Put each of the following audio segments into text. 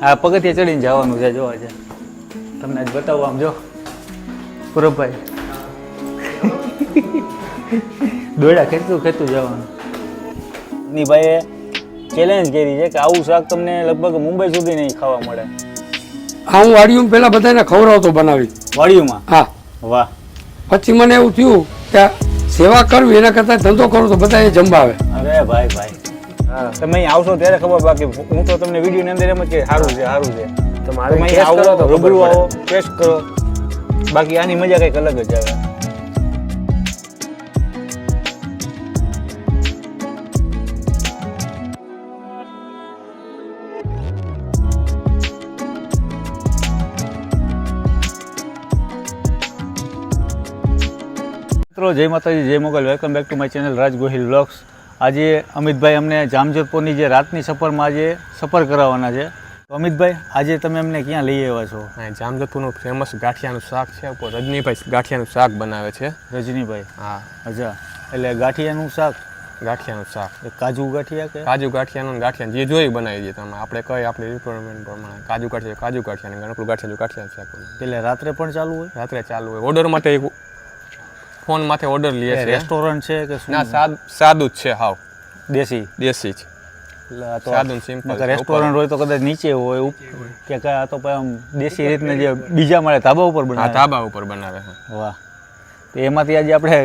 આ પગથિયે ચડીને જવાનું છે. જોવા છે તમને આજ બતાવું. આમ જો પૂરબભાઈ દોડા ખેંચતું જવાનું. ની ભાઈએ ચેલેન્જ કરી છે કે આવું શાક તમને લગભગ મુંબઈ સુધી નહીં ખાવા મળે. હા, હું વાડીયું પેલા બધાને ખવડાવતો બનાવી. વાડીયુંમાં? હા. વાહ. પછી મને એવું થયું કે સેવા કરવી એના કરતા ધંધો કરું તો બધા એ જમવા આવે. અરે ભાઈ હા, તમે અહીં આવશો ત્યારે ખબર. બાકી હું તો તમને વિડીયોની અંદર એમ જ કે સારું છે તમે અહીં આવો તો રૂબરૂ આવો, ટેસ્ટ કરો. બાકી આની મજા કંઈક અલગ જ આવે. મિત્રો જય માતાજી, જય Mogal. Welcome back to my channel Raj Gohil vlogs. આજે અમિતભાઈ અમને જામજોધપુરની જે રાતની સફરમાં આજે સફર કરાવવાના છે. તો અમિતભાઈ, આજે તમે અમને ક્યાં લઈ આવ્યા છો? જામજોધપુરનું ફેમસ ગાંઠિયાનું શાક છે. રજનીભાઈ ગાંઠિયાનું શાક બનાવે છે. રજનીભાઈ? હા. અચ્છા, એટલે ગાંઠિયાનું શાક? ગાંઠિયાનું શાક. કાજુ ગાંઠિયા કે કાજુ ગાંઠિયાનું ગાંઠિયા જે જોઈ બનાવી દઈએ તમે. આપણે કઈ આપણી રિક્વાયરમેન્ટ પ્રમાણે કાજુ ગાંઠિયા ગણપુર ગાંઠિયા શાક. એટલે રાત્રે પણ ચાલુ હોય? રાત્રે ચાલુ હોય. ઓર્ડર માટે ફોન માથે ઓર્ડર લઈએ છે. રેસ્ટોરન્ટ છે કે ના, સાદું જ છે. હાવ દેશી જ સાદું સિમ્પલ. રેસ્ટોરન્ટ હોય તો કદાચ નીચે હોય કે આ તો દેશી રીતના જે બીજા મળે ધાબા ઉપર બનાવે. ધાબા ઉપર બનાવે. વાહ. તો એમાંથી આજે આપણે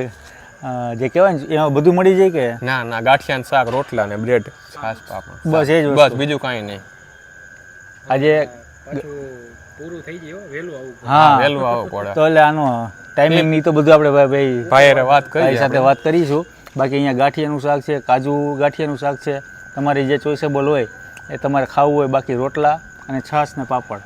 જે કહેવાય ને એમાં બધું મળી જાય કે? ના, ગાંઠિયાનું શાક, રોટલા ને બ્રેડ, છાશ, પાપડ, બસ એ જ બસ, બીજું કાંઈ નહીં. આજે પૂરું થઈ ગયું. વહેલું આવવું. હા, વહેલું આવવું પડે. તો એટલે આનો ટાઈમિંગ ની તો બધું આપણે ભાઈ સાથે વાત કરીશું. બાકી અહીંયા ગાંઠિયાનું શાક છે, કાજુ ગાંઠિયાનું શાક છે. તમારી જે ચોઈસેબલ હોય એ તમારે ખાવું હોય. બાકી રોટલા અને છાશ ને પાપડ,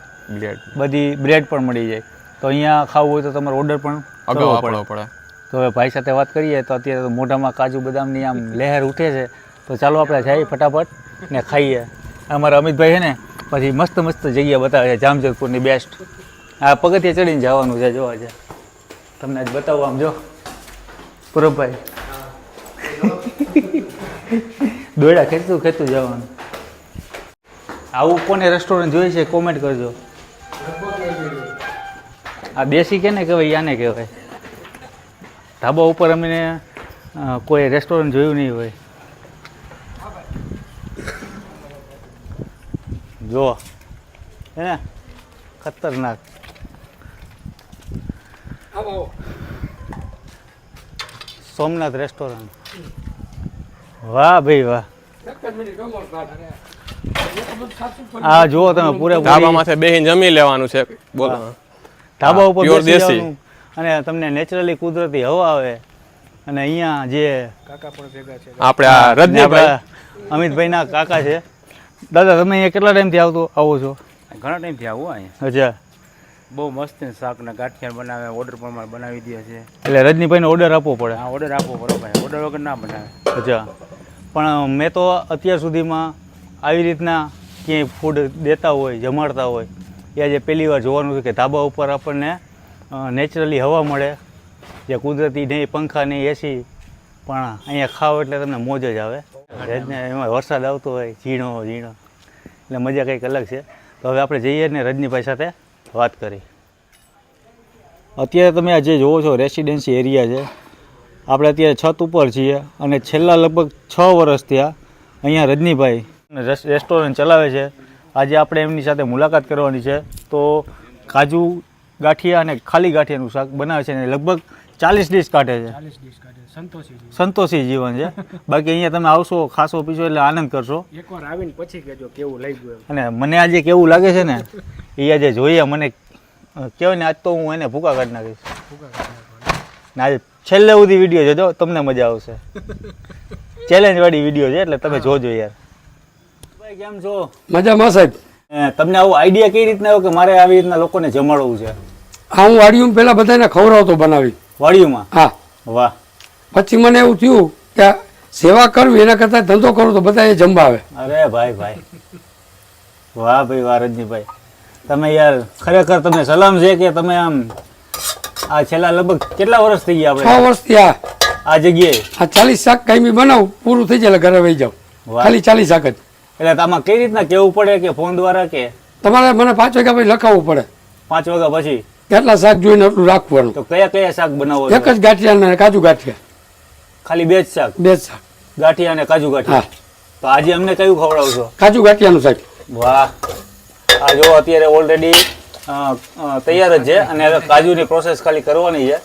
બધી બ્રેડ પણ મળી જાય. તો અહીંયા ખાવું હોય તો તમારે ઓર્ડર પણ કરવો પડે. તો હવે ભાઈ સાથે વાત કરીએ. તો અત્યારે તો મોઢામાં કાજુ બદામની આમ લહેર ઉઠે છે. તો ચાલો આપણે જઈએ ફટાફટ ને ખાઈએ. અમારા અમિતભાઈ છે ને પછી મસ્ત મસ્ત જગ્યા બતાવે છે જામજોધપુરની બેસ્ટ. આ પગથિયે ચડીને જવાનું છે. જોવા છે તમને આજ બતાવું. આમ જો પૂરબભાઈ દોડા ખેંચતું જવાનું. આવું કોને રેસ્ટોરન્ટ જોઈએ છે કોમેન્ટ કરજો. આ દેશી કેને કહેવાય? આને કહેવાય. ધાબા ઉપર અમને કોઈ રેસ્ટોરન્ટ જોયું નહીં હોય. જો હે ને ખતરનાક. સોમનાથ રેસ્ટોરન્ટ. વાહ ભાઈ વાહ. હા જુઓ તમે પૂરેપૂરી ધાબા માથે બેહીને જમી લેવાનું છે. બોલો, ધાબા ઉપર પ્યોર બેસી દેશી. જવાનું અને તમને નેચરલી કુદરતી હવા આવે. અને અહીંયા જે કાકા પણ ભેગા છે આપણે, આ રજનીભાઈ અમિતભાઈના કાકા છે. દાદા તમે અહીંયા કેટલા ટાઈમથી આવો છો? ઘણા ટાઈમથી આવું અહીંયા. અચ્છા. બહુ મસ્ત શાક ને ગાંઠિયા બનાવે, ઓર્ડર પ્રમાણે બનાવી દે છે. એટલે રજનીભાઈને ઓર્ડર આપવો પડે? હા, ઓર્ડર આપવો પડે ભાઈ, ઓર્ડર વગર ના બનાવે. અચ્છા. પણ મેં તો અત્યાર સુધીમાં આવી રીતના ક્યાંય ફૂડ દેતા હોય, જમાડતા હોય એ આજે પહેલી વાર જોવાનું છે કે ધાબા ઉપર આપણને નેચરલી હવા મળે, જે કુદરતી નહીં, પંખા નહીં, એસી. પણ અહીંયા ખાઓ એટલે તમને મોજ જ આવે. એમાં વરસાદ આવતો હોય ઝીણો એટલે મજા કંઈક અલગ છે. તો હવે આપણે જઈએ ને રજનીભાઈ સાથે વાત કરી. અત્યારે તમે આ જે જોવો છો રેસિડેન્સી એરિયા છે. આપણે અત્યારે છત ઉપર છીએ અને છેલ્લા લગભગ 6 વર્ષ થયા અહીંયા રજનીભાઈ રેસ્ટોરન્ટ ચલાવે છે. આજે આપણે એમની સાથે મુલાકાત કરવાની છે. તો કાજુ ગાંઠિયા અને ખાલી ગાંઠિયાનું શાક બનાવે છે અને લગભગ 40 ડીશ કાઢે છે. સંતોષી જીવન છે. બાકી અહીંયા તમે આવશો, ખાશો, પીશો એટલે આનંદ કરશો. એકવાર આવીને પછી કહેજો કેવું લાગ્યું. અને મને આજે કેવું લાગે છે ને એ આજે જોઈએ મને કહેવાય ને આજ તો હું એને ભૂકા કાઢી નાખીશ. ને આજે છેલ્લે સુધી વિડીયો જોજો, તમને મજા આવશે. ચેલેન્જ વાળી વિડીયો છે એટલે તમે જોજો યાર. ભાઈ કેમ છો? મજામાં સાહેબ. તમને આવું આઈડિયા કઈ રીતના આવ્યો કે મારે આવી રીતના લોકોને જમાડવું છે? હા, હું વાડીયું પેલા બધાને ખવડાવતો બનાવી. વાડીયુંમાં? હા. વાહ. પછી મને એવું થયું કે સેવા કરવી એના કરતા ધંધો કરું તો બધા એ જમવા આવે. અરે ભાઈ વાહ ભાઈ વાહ. રજનીભાઈ તમે યાર ખરેખર તમને સલામ છે કે તમે આમ આ છેલ્લા લગભગ કેટલા વર્ષ થઈ ગયા આપણે? 6 વર્ષથી આ જગ્યાએ આ 40 શાક કાંઈ બનાવું પૂરું થઈ જાય ઘરે વહી જાઉં. ખાલી 40 શાક જ. એટલે આમાં કઈ રીતના કેવું પડે કે ફોન દ્વારા કે તમારે મને 5 વાગ્યા પછી લખાવવું પડે 5 વાગ્યા પછી કેટલા શાક જોઈને એટલું રાખવાનું. તો કયા કયા શાક બનાવો છો? એક જ ગાંઠિયા અને કાજુ ગાંઠિયા, ખાલી 2 જ શાક, 2 જ શાક. ગાંઠિયા અને કાજુ ગાંઠિયા. તો આજે અમને કયું ખવડાવશો? કાજુ ગાંઠિયાનું શાક. વાહ, આ જો અત્યારે ઓલરેડી તૈયાર જ છે અને હવે કાજુની પ્રોસેસ ખાલી કરવાની છે.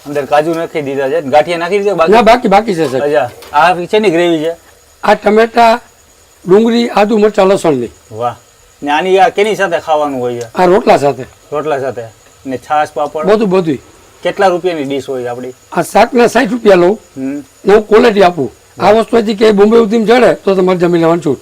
અંદર કાજુ નાખી દીધા છે, ગાંઠિયા નાખી દીધા ના બાકી? બાકી છે સાહેબ. અચ્છા, આ શેની ગ્રેવી છે? આ ટમેટા, ડુંગળી, આદુ, મરચાં, લસણની. વાહ, ને આની આ કેની સાથે ખાવાનું હોય છે? આ રોટલા સાથે રોટલા સાથે ને છાશ પાપડ? બધું. કેટલા રૂપિયાની ડીશ હોય આપણી? આ શાકના 60 રૂપિયા લઉં હમ. ને હું ક્વોલિટી આપું. આ વસ્તુ હજી કે બોમ્બે ઉધીમ ચડે તો તમારે જમી લેવાનું છૂટ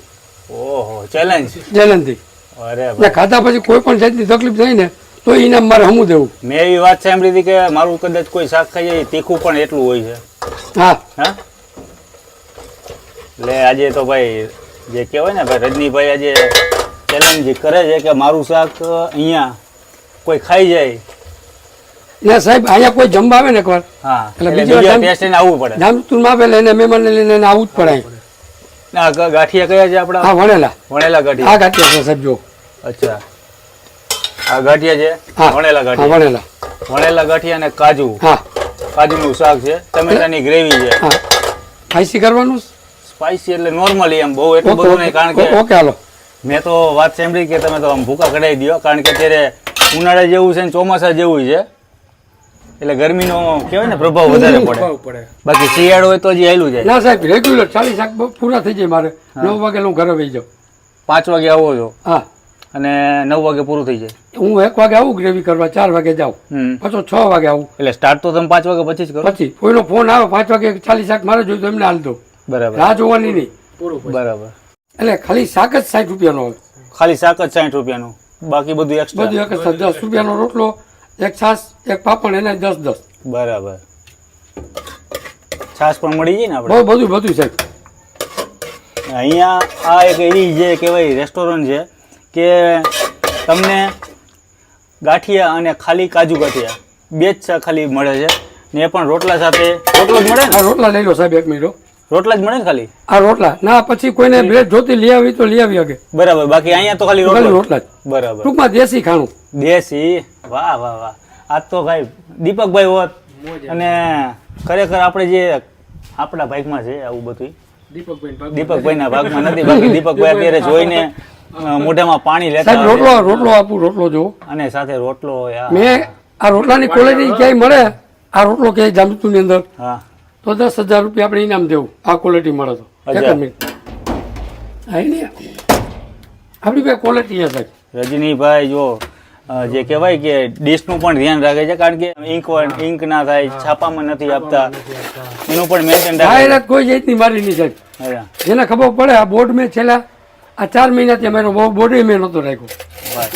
ઓહો, ચેલેન્જ. જલનથી. અરે ને ખાધા પછી કોઈ પણ જાતની તકલીફ થઈ ને તો ઇનામ મારે હમું દેવું. મેં એવી વાત સાંભળી હતી કે મારું કદાચ કોઈ શાક ખાઈ જાય તીખું પણ એટલું હોય છે. હા હા, એટલે આજે તો ભાઈ જે કહેવાય ને ભાઈ રજનીભાઈ આજે ચેલેન્જ કરે છે કે મારું શાક અહીંયા કોઈ ખાઈ જાય. ને સાહેબ અહીંયા કોઈ જમવા આવે ને એકવાર હા, એટલે એટલે બીજી વાર બીજા તમે- ટેસ્ટ એને આવવું પડે. જામતુરમાં આવે એટલે એને મહેમાનને લઈને એને આવવું જ પડે અહીં. આ ગાંઠિયા કયા છે આપણા? હા વણેલા. વણેલા આ ગાંઠિયા. ગાંઠિયા છે સાહેબ જો. અચ્છા, આ ગાંઠિયા છે હા વણેલા હા ગાંઠિયા. વણેલા. વણેલા ગાંઠિયા અને કાજુ, હા કાજુનું શાક છે, ટમેટાની ગ્રેવી છે. હા સ્પાઈસી કરવાનું. સ્પાઇસી એટલે નોર્મલી એમ બહુ એટલું ઓકે બધું નહીં, કારણ કે ઓકે હાલો. મેં તો વાત સાંભળી કે તમે તો આમ ભૂકા કઢાઈ દો, કારણ કે અત્યારે ઉનાળા જેવું છે ને ચોમાસા જેવું છે એટલે ગરમીનો કહેવાય ને પ્રભાવ વધારે પડે. બાકી શિયાળો હોય તો હજી હેલું જાય. ના સાહેબ રેગ્યુલર 40 શાક પૂરા થઈ જાય મારે. 9 વાગે હું ઘરે વહી જાઉં. 5 વાગે આવો છો હા અને 9 વાગે પૂરું થઈ જાય. હું 1 વાગે આવું ગ્રેવી કરવા, 4 વાગે જાઉં, હમ. પાછો 6 વાગે આવું. એટલે સ્ટાર્ટ તો તમે 5 વાગે પછી જ કરો? પછી કોઈનો ફોન આવે 5 વાગે 40 શાક મારે જોયું તો એમને હાલ દઉં. બરાબર રાહ જોવાની નહીં. બરાબર. એટલે ખાલી શાક જ 60 રૂપિયાનો આવે. ખાલી શાક જ 60 રૂપિયાનું, બાકી બધું એક્સ્ટ્રા? બધું એક જ 10 રૂપિયાનો રોટલો, એક છાશ, એક પાપડ, એને 10. બરાબર. છાશ પણ મળી જાય ને આપણે? બધું સાહેબ. અહીંયા આ એક એવી જે કહેવાય રેસ્ટોરન્ટ છે કે તમને ગાંઠિયા અને ખાલી કાજુ ગાંઠિયા 2 જ શાક ખાલી મળે છે ને એ પણ રોટલા સાથે. રોટલો જ મળે ને? આ રોટલા લઈ લો સાહેબ, 1 મિનિટ. રોટલા જ મળે ને ખાલી? આ રોટલા ના, પછી કોઈને બ્રેડ જોતી લઈ આવી તો લઈ આવી શકે. બરાબર. બાકી અહીંયા તો ખાલી ખાલી રોટલો જ. રોટલા જ. બરાબર. ટૂંકમાં દેશી ખાણું. દેશી. વાહ વાહ વાહ. આજ તો ભાઈ દીપકભાઈ હોત અને ખરેખર આપણે જે આપણા ભાગમાં છે આવું બધું, દીપકભાઈના ભાગમાં નથી. બાકી દીપકભાઈ અત્યારે જોઈને મોઢામાં પાણી લેતા સાહેબ હોય. રોટલો આપું, રોટલો જો. અને સાથે રોટલો હોય. મેં આ રોટલાની ક્વોલિટી ક્યાંય મળે, આ રોટલો ક્યાંય જામતુની અંદર હા, તો 10,000 રૂપિયા આપણે ઇનામ દેવું. આ ક્વોલિટી મળે તો. એક જ મિનિટ. હા નહીં, આપણી પાસે ક્વોલિટી છે સાહેબ. રજનીભાઈ જો જે કહેવાય કે ડીશનું પણ ધ્યાન રાખે છે, કારણ કે ઇંક ના થાય, છાપામાં નથી આપતા, એનું પણ મેન્ટેન રાખે જાહેરાત કોઈ જાતની મારી નહીં સાહેબ. છે. જેને ખબર પડે આ બોર્ડ મેં છેલ્લા આ 4 મહિનાથી અમારો બોર્ડ મેં નહોતો રાખ્યો.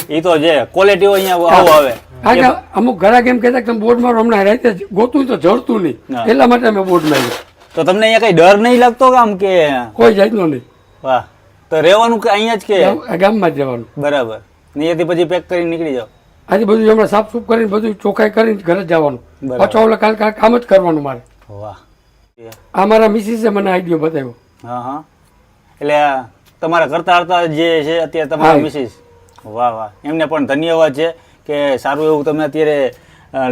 એ તો જે ક્વોલિટી અહીંયા આવું આવે. કારણ કે અમુક ઘરાક એમ કહેતા કે તમે બોર્ડ મારો, હમણાં રાતે ગોતું તો જડતું નહીં, હા. એટલા માટે અમે બોર્ડ માં તો તમને અહીંયા કઈ ડર નહીં લાગતો કે આમ કે? કોઈ જાતનો નહીં. વાહ. તો રહેવાનું કે અહીંયા જ કે? આ ગામમાં જ રહેવાનું. બરાબર. અહીંયાથી પછી પેક કરીને નીકળી જાઓ? આજે બધું હમણાં સાફ સુફ કરીને બધું ચોખ્ખાઈ કરીને ઘરે જ જવાનું. બરાબર. પાછો ઓલા કાલ કામ જ કરવાનું મારે. વાહ. આ મારા મિસિસે મને આઈડિયો બતાવ્યો. હા હા. એટલે આ તમારા કરતા કરતા જે છે અત્યારે તમારા હા. મિસિસ, વાહ વાહ, એમને પણ ધન્યવાદ છે કે સારું એવું તમે અત્યારે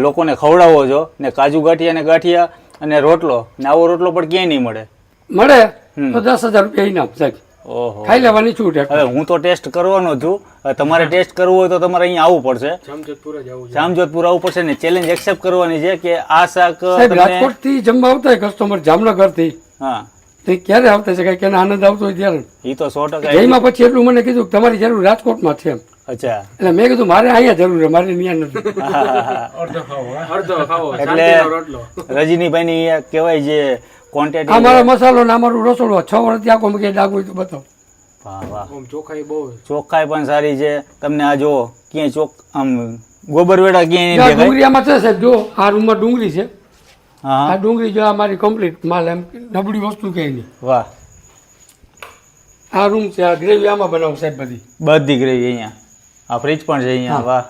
લોકોને ખવડાવો છો ને કાજુ ગાંઠિયા ને ગાંઠિયા અને રોટલો ને આવો રોટલો પણ ક્યાંય નહીં મળે. મળે તો 10,000 રૂપિયા ઇનામ સાહેબ. ઓહો. ખાઈ લેવાની છૂટ. હવે હું તો ટેસ્ટ કરવાનો છું. હવે તમારે ટેસ્ટ કરવું હોય તો તમારે અહીંયા આવવું પડશે, જામજોધપુર આવવું પડશે ને ચેલેન્જ એક્સેપ્ટ કરવાની છે કે આ શાક સાહેબ તમને. રાજકોટ થી જમવા આવતા હોય કસ્ટમર, જામનગર થી, હા, તો એ ક્યારે આવતા છે કઈ કેનો આનંદ આવતો હોય ત્યારે. એ તો 100%. જઈમાં પછી એટલું મને કીધું કે તમારી જરૂર રાજકોટમાં છે એમ. અચ્છા. એટલે મેં કીધું મારે અહીંયા જરૂર છે, મારે ત્યાં નથી. એટલે રજનીભાઈ ની કહેવાય જે આ ક્વોન્ટિટી. મારો મસાલો ને અમારું રસોડું 6 વર્ષથી આખો મેં ડાઘ હોય તો બતાવો. વાહ વાહ. ચોખ્ખાઈ પણ સારી છે. તમને આ જો ક્યાંય આમ ગોબરવેડા ક્યાંય નહીં આ દેખાય. ડુંગળી આમાં છે સાહેબ, જો આ રૂમમાં ડુંગળી છે. હા આ હા. ડુંગળી જો આ મારી કમ્પ્લીટ માલ, એમ નબળી વસ્તુ ક્યાંય નહીં. વાહ. આ રૂમ છે, આ ગ્રેવી આમાં બનાવું સાહેબ બધી. બધી ગ્રેવી અહીંયા. આ ફ્રીજ પણ છે અહીંયા. વાહ.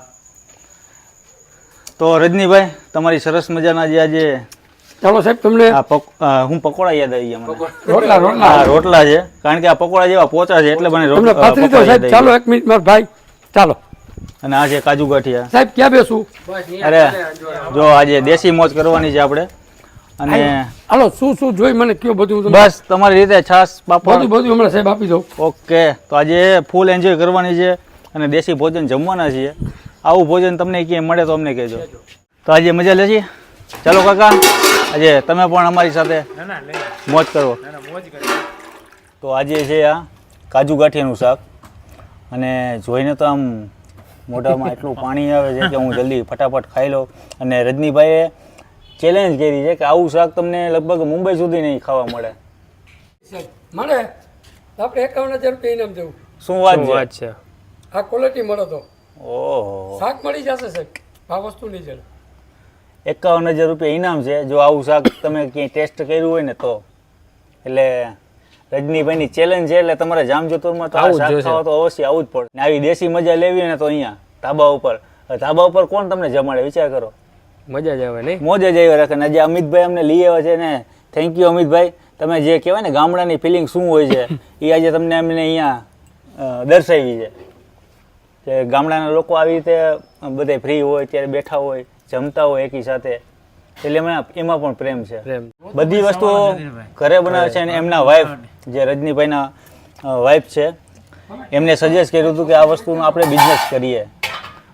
તો રજનીભાઈ તમારી સરસ મજાના જે આજે ચાલો સાહેબ તમને હું પકોડા યાદ આવી ગયા મને. રોટલા રોટલા આ રોટલા છે, કારણ કે આ પકોડા જેવા પોચા છે એટલે મને તમને પાથરી તો પકોડા યાદ સાહેબ. આવી ચાલો 1 મિનિટ મારા ભાઈ ચાલો અને આ છે કાજુ ગાંઠિયા. સાહેબ ક્યાં બેસું? અરે જો આજે દેશી મોજ કરવાની છે આપણે. અને હાલો શું શું જોઈ મને કયો બધું તમે. બસ તમારી રીતે છાશ પાપડ. બધું હમણાં સાહેબ આપી દઉં. ઓકે, તો આજે ફૂલ એન્જોય કરવાની છે અને દેશી ભોજન જમવાના છીએ. આવું ભોજન તમને ક્યાંય મળે તો અમને કહેજો. તો આજે મજા લેશી. ચાલો કાકા, આજે તમે પણ અમારી સાથે મોજ કરો. તો આજે છે આ કાજુ ગાંઠિયાનું શાક અને જોઈને તો આમ મોઢામાં એટલું પાણી આવે છે કે હું જલ્દી ફટાફટ ખાઈ લઉં. અને રજનીભાઈએ ચેલેન્જ કરી છે કે આવું શાક તમને લગભગ મુંબઈ સુધી નહીં ખાવા મળે. સાહેબ મળે તો આપણે 51,000 રૂપિયા ઇનામ દેવું. શું વાત છે? આ ક્વોલિટી મળે તો ઓહો, શાક મળી જશે સાહેબ, આ વસ્તુ નહીં જડે. 51,000 રૂપિયા ઇનામ છે જો આવું શાક તમે ક્યાંય ટેસ્ટ કર્યું હોય ને તો. એટલે રજનીભાઈની ચેલેન્જ છે એટલે તમારે જામજોધપુરમાં તો આ શાક ખાવા તો અવશ્ય આવવું જ પડે. ને આવી દેશી મજા લેવી ને તો અહીંયા ધાબા ઉપર. ધાબા ઉપર કોણ તમને જમાડે વિચાર કરો. મજા જ આવે નહીં? મોજ જ આવી રાખે. ને આજે અમિતભાઈ અમને લઈ આવ્યા છે ને થેન્ક યુ અમિતભાઈ. તમે જે કહેવાય ને ગામડાની ફિલિંગ શું હોય છે એ આજે તમને અમને અહીંયા દર્શાવી છે કે ગામડાના લોકો આવી રીતે બધે ફ્રી હોય ત્યારે બેઠા હોય જમતા હોય એકી સાથે. એટલે એમાં પણ પ્રેમ છે. બધી વસ્તુઓ ઘરે બનાવે છે અને એમના વાઈફ જે રજનીભાઈના વાઈફ છે એમને સજેસ્ટ કર્યું હતું કે આ વસ્તુનો આપણે બિઝનેસ કરીએ.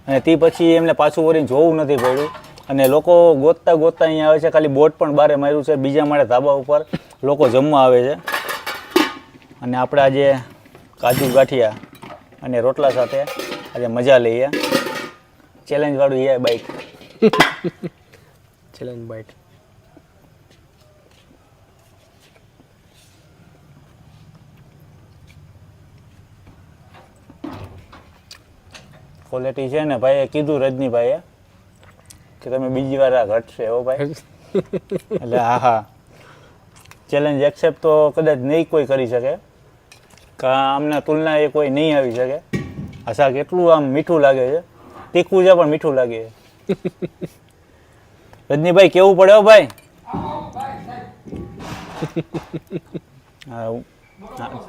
અને તે પછી એમને પાછું વળીને જોવું નથી પડ્યું. અને લોકો ગોતતા ગોતતા અહીંયા આવે છે. ખાલી બોટ પણ બારે માર્યું છે. બીજા માળે ધાબા ઉપર લોકો જમવા આવે છે. અને આપણે આજે કાજુ ગાંઠિયા અને રોટલા સાથે આજે મજા લઈએ. ચેલેન્જ વાળું એ બાઈક. Challenge byte. ક્વોલિટી છે ને ભાઈએ કીધું રજનીભાઈએ કે તમે બીજી વાર આ ઘટશે હો ભાઈ. એટલે હા ચેલેન્જ એક્સેપ્ટ તો કદાચ નહીં કોઈ કરી શકે. આમના તુલના એ કોઈ નહીં આવી શકે. આ શાક એટલું આમ મીઠું લાગે છે. તીખું છે પણ મીઠું લાગે છે. રજનીભાઈ કેવું પડે હો ભાઈ.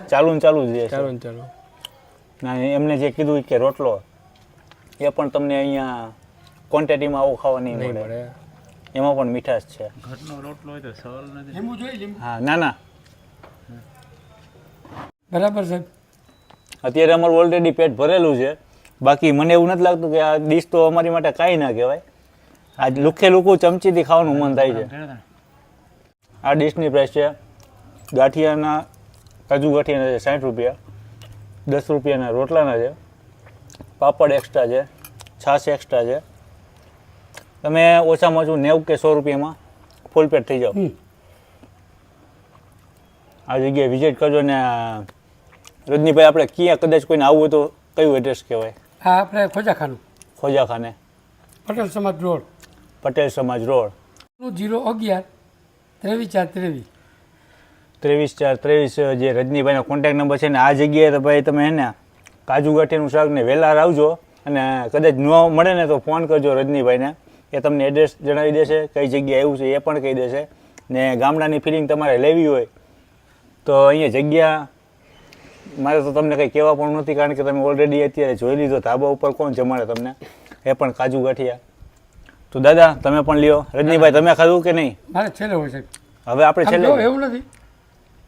ચાલુ ને ચાલુ જ ચાલો ચાલો. ના એમને જે કીધું કે રોટલો એ પણ તમને અહીંયા ક્વોન્ટિટીમાં આવું ખાવા નહીં મળે. એમાં પણ મીઠાશ છે. ઘરનો રોટલો હોય તો સવાલ નથી. લીંબુ જોઈ લીંબુ. હા ના ના બરાબર સાહેબ. અત્યારે અમારું ઓલરેડી પેટ ભરેલું છે. બાકી મને એવું નથી લાગતું કે આ ડીશ તો અમારી માટે કાંઈ ના કહેવાય. આજ લુખે લુખું ચમચીથી ખાવાનું મન થાય છે. આ ડીશની પ્રાઇસ છે ગાંઠિયાના કાજુ ગાંઠિયાના છે 60 રૂપિયા. 10 રૂપિયાના રોટલાના છે. પાપડ એક્સ્ટ્રા છે. છાશ એક્સ્ટ્રા છે. તમે ઓછામાં ઓછું 90 કે 100 રૂપિયામાં ફૂલ પેટ થઈ જાઓ. આ જગ્યાએ વિઝિટ કરજો. ને રજનીભાઈ આપણે ક્યાં કદાચ કોઈને આવવું હોય તો કયું એડ્રેસ કહેવાય? હા આપણે ખોજાખાનું, ખોજાખાને, પટેલ સમાજ રોડ, પટેલ સમાજ રોડ, 011 23 23 જે રજનીભાઈનો કોન્ટેક્ટ નંબર છે ને આ જગ્યાએ તો ભાઈ તમે એને કાજુ ગાંઠિયાનું શાક ને વહેલા આવજો. અને કદાચ ન મળે ને તો ફોન કરજો રજનીભાઈને. એ તમને એડ્રેસ જણાવી દેશે, કઈ જગ્યાએ આવ્યું છે એ પણ કહી દેશે. ને ગામડાની ફિલિંગ તમારે લેવી હોય તો અહીંયા જગ્યા મારે તો તમને કંઈ કહેવા પણ નથી કારણ કે તમે ઓલરેડી અત્યારે જોઈ લીધો ધાબા ઉપર કોણ જમાડે તમને એ પણ કાજુ ગાંઠિયા. તો દાદા તમે પણ લ્યો. રજનીભાઈ તમે ખાધું કે નહીં? મારે છેલ્લે હોય સાહેબ. હવે આપણે આમ જો છેલ્લે એવું નથી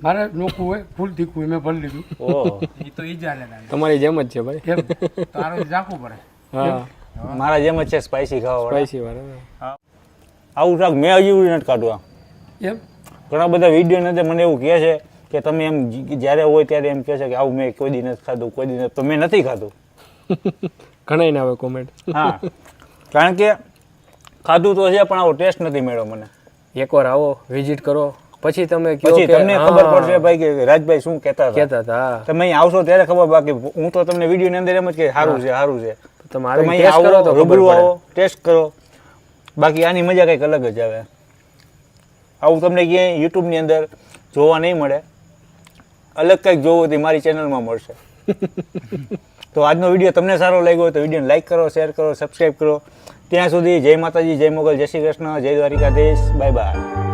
મારે નોખું હોય ફૂલ તીખું હોય મેં ભરી લીધું. ઓહ એ તો ઈ જાણે તમારી જેમ જ છે ભાઈ. એમ તારું રાખવું પડે. હા મારા જેમ જ છે સ્પાઈસી ખાવા સ્પાઈસી વાળા. આવું શાક મેં હજી નથી કાઢવા. એમ ઘણા બધા વિડીયો નથી મને એવું કહે છે કે તમે એમ જ્યારે હોય ત્યારે એમ કહે છે કે આવું મેં કોઈ દી નથી ખાધું કોઈ દી તો મેં નથી ખાધું. ઘણા ના આવે કોમેન્ટ. હા કારણ કે ખાધું તો છે પણ આવો ટેસ્ટ નથી મળ્યો મને. એકવાર આવો વિઝિટ કરો પછી તમે કહો પછી કે તમને ખબર પડશે ભાઈ કે રાજભાઈ શું કહેતા હતા. કહેતા હતા. તમે અહીં આવશો ત્યારે ખબર. બાકી હું તો તમને વિડીયોની અંદર એમ જ કે સારું છે સારું છે. તમારે તમે ટેસ્ટ કરો તો રૂબરૂ આવો ટેસ્ટ કરો. બાકી આની મજા કંઈક અલગ જ આવે. આવું તમને ક્યાંય યુટ્યુબની અંદર જોવા નહીં મળે. અલગ કંઈક જોવું તો મારી ચેનલમાં મળશે. તો આજનો વિડીયો તમને સારો લાગ્યો તો વિડીયોને લાઈક કરો, શેર કરો, સબસ્ક્રાઈબ કરો. ત્યાં સુધી જય માતાજી, જય મોગલ, જય શ્રી કૃષ્ણ, જય દ્વારિકાધીશ. Bye bye.